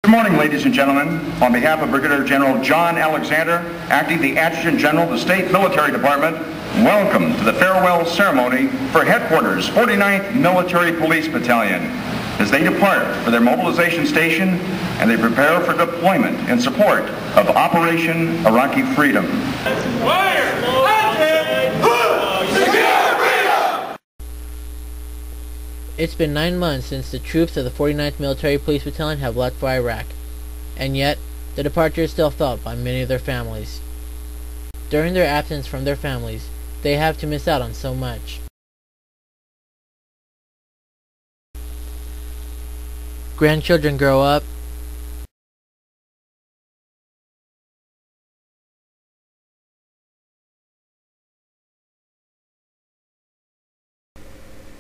Good morning, ladies and gentlemen. On behalf of Brigadier General John Alexander, acting the Adjutant General of the State Military Department, welcome to the farewell ceremony for Headquarters 49th Military Police Battalion as they depart for their mobilization station and they prepare for deployment in support of Operation Iraqi Freedom. It's been 9 months since the troops of the 49th Military Police Battalion have left for Iraq, and yet the departure is still felt by many of their families. During their absence from their families, they have to miss out on so much. Grandchildren grow up,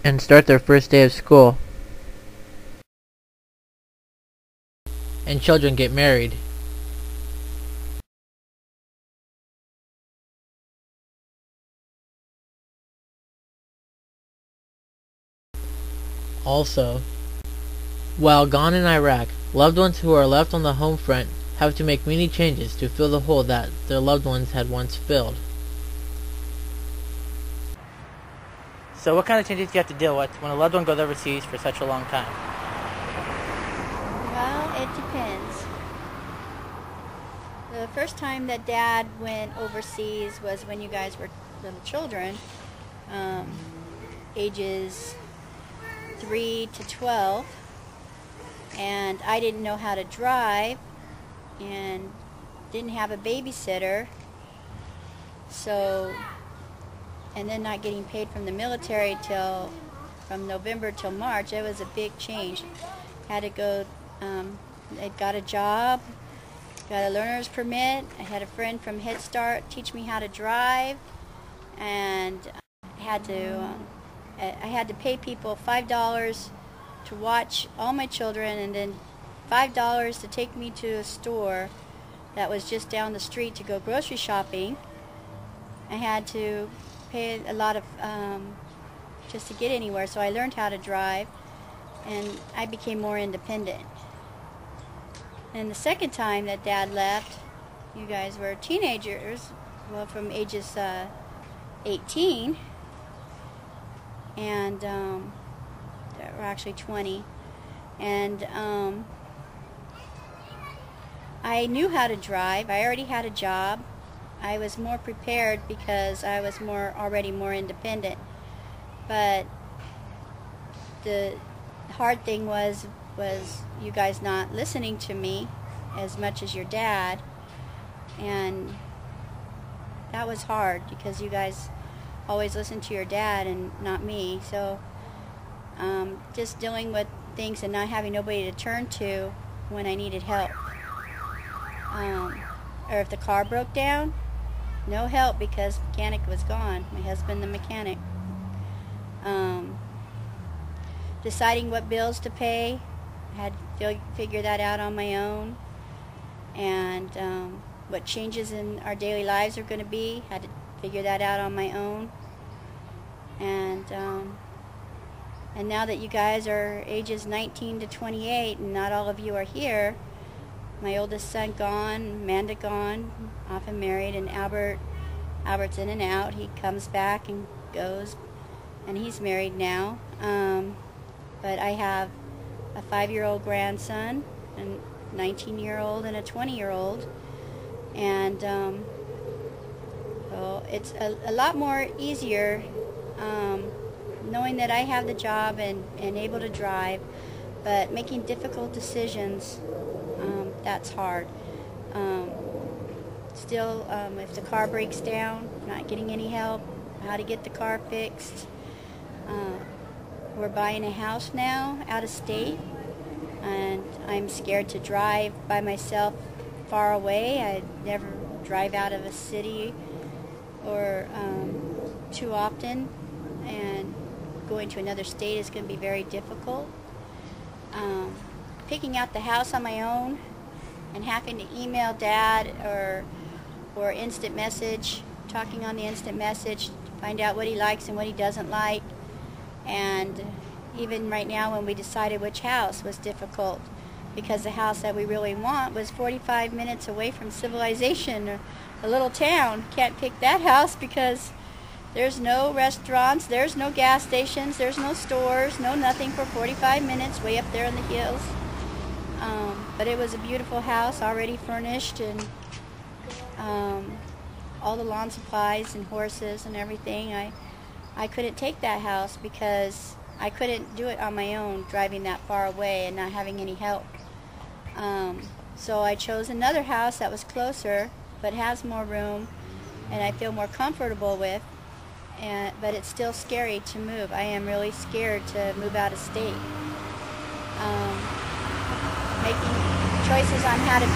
and start their first day of school. And children get married. Also, while gone in Iraq, loved ones who are left on the home front have to make many changes to fill the hole that their loved ones had once filled. So what kind of changes do you have to deal with when a loved one goes overseas for such a long time? Well, it depends. The first time that Dad went overseas was when you guys were little children, ages 3 to 12, and I didn't know how to drive and didn't have a babysitter, and then not getting paid from the military from November till March. It was a big change. Had to go, I got a job, got a learner's permit. I had a friend from Head Start teach me how to drive, and I had to pay people $5 to watch all my children, and then $5 to take me to a store that was just down the street to go grocery shopping. I had to pay a lot of just to get anywhere, so I learned how to drive and I became more independent. And the second time that Dad left, you guys were teenagers, well, from ages 18 and or actually 20, and I knew how to drive. I already had a job. I was more prepared because I was already more independent. But the hard thing was you guys not listening to me as much as your dad, and that was hard because you guys always listened to your dad and not me. So just dealing with things and not having nobody to turn to when I needed help, or if the car broke down, no help because mechanic was gone, my husband the mechanic. Deciding what bills to pay, I had to figure that out on my own, and what changes in our daily lives are going to be, had to figure that out on my own. And now that you guys are ages 19 to 28 and not all of you are here, my oldest son gone, Amanda gone, off and married, and Albert's in and out. He comes back and goes, and he's married now. But I have a 5-year-old grandson, a 19-year-old, and a 20-year-old. And well, it's a lot more easier knowing that I have the job and able to drive, but making difficult decisions, that's hard. Still, if the car breaks down, not getting any help, how to get the car fixed. We're buying a house now out of state, and I'm scared to drive by myself far away. I never drive out of a city or too often, and going to another state is going to be very difficult. Picking out the house on my own and having to email Dad or instant message, talking on the instant message to find out what he likes and what he doesn't like. And even right now when we decided which house was difficult because the house that we really want was 45 minutes away from civilization, or a little town. Can't pick that house because there's no restaurants, there's no gas stations, there's no stores, no nothing for 45 minutes way up there in the hills. But it was a beautiful house, already furnished, and all the lawn supplies and horses and everything. I couldn't take that house because I couldn't do it on my own, driving that far away and not having any help. So I chose another house that was closer, but has more room, and I feel more comfortable with. But it's still scary to move. I am really scared to move out of state. Making choices on how to,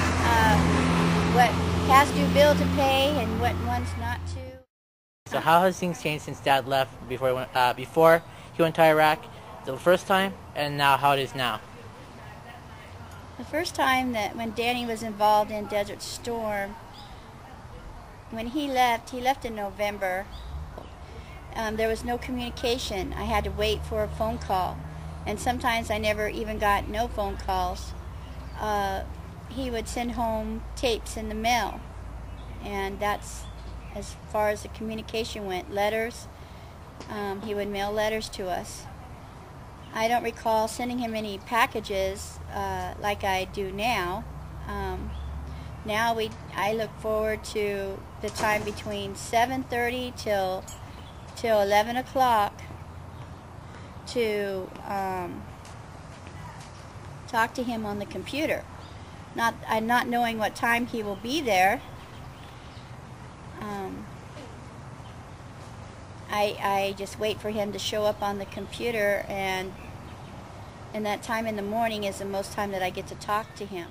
what past due bill to pay and what ones not to. So how has things changed since Dad left before he went to Iraq the first time, and now how it is now? The first time that when Danny was involved in Desert Storm, when he left in November. There was no communication. I had to wait for a phone call, and sometimes I never even got no phone calls. He would send home tapes in the mail, and that's as far as the communication went. Letters, he would mail letters to us. I don't recall sending him any packages like I do now. Now I look forward to the time between 7:30 till 11 o'clock to talk to him on the computer. Not knowing what time he will be there. I just wait for him to show up on the computer, and that time in the morning is the most time that I get to talk to him.